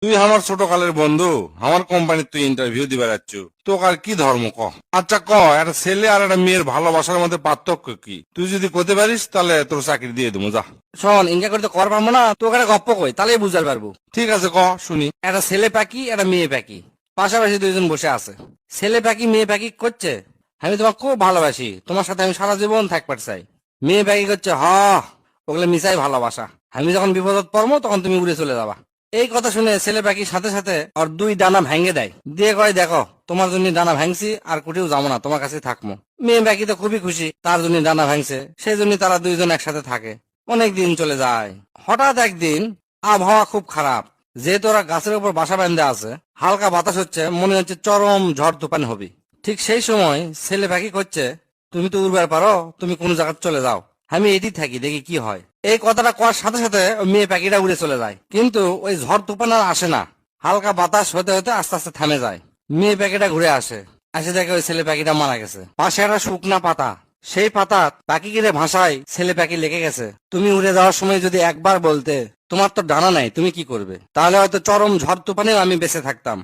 তুই আমার ছোট কালের বন্ধু, আমার কোম্পানির তুই ইন্টারভিউ দিবে যাচ্ছ, তোকে আর কি ধর্ম ক? আচ্ছা ক, একটা ছেলে আর একটা মেয়ের ভালোবাসার মধ্যে পার্থক্য কি? তুই যদি করতে পারিস তাহলে তোর চাকরি দিয়ে দেবো, যা। শোন, ইনকা করতে কর পারবো না, তোকে একটা গপ্প কই তাহলেই বুঝতে পারবো। ঠিক আছে, ক শুনি। একটা ছেলে পাখি একটা মেয়ে পাখি পাশাপাশি দুইজন বসে আছে। ছেলে পাখি মেয়ে পাখি করছে, আমি তোমাকে খুব ভালোবাসি, তোমার সাথে আমি সারা জীবন থাকতে চাই। মেয়ে পাখি করছে, হ, ওগুলো মিশাই ভালোবাসা, আমি যখন বিপদত পড়বো তখন তুমি উড়ে চলে যাবা। এই কথা শুনে ছেলে পাখির সাথে সাথে ওর দুই ডানা ভেঙে দেয়, দিয়ে কয়, দেখো তোমার জন্য ডানা ভাঙছি, আর কোটিও যাবো না, তোমার কাছে থাকবো। মেয়ে পাখি তো খুবই খুশি, তার জন্য ডানা ভাঙছে, সেই জন্য তারা দুইজন একসাথে থাকে। অনেক দিন চলে যায়। হঠাৎ একদিন আবহাওয়া খুব খারাপ, যেহেতু ওরা গাছের উপর বাসা বেঁধে আছে, হালকা বাতাস হচ্ছে, মনে হচ্ছে চরম ঝড় তুফান হবে। ঠিক সেই সময় ছেলে পাখি করছে, তুমি তো উড়বার পারো, তুমি কোন জায়গায় চলে যাও, আমি এটি থাকি, দেখি কি হয়। এই কথাটা করার সাথে সাথে ওই মেয়ে পাখিটা উড়ে চলে যায়, কিন্তু ওই ঝড় তুফান আর আসে না। হালকা বাতাস হতে হতে আস্তে আস্তে থেমে যায়। মেয়ে পাখিটা ঘুরে আসে দেখে ওই ছেলে পাখিটা মারা গেছে। পাশে একটা শুকনা পাতা, সেই পাতা পাখি কিনে ভাষায় ছেলে পাখি লেগে গেছে, তুমি উড়ে যাওয়ার সময় যদি একবার বলতে, তোমার তো ডানা নাই, তুমি কি করবে, তাহলে হয়তো চরম ঝড় তুফানেও আমি বেঁচে থাকতাম।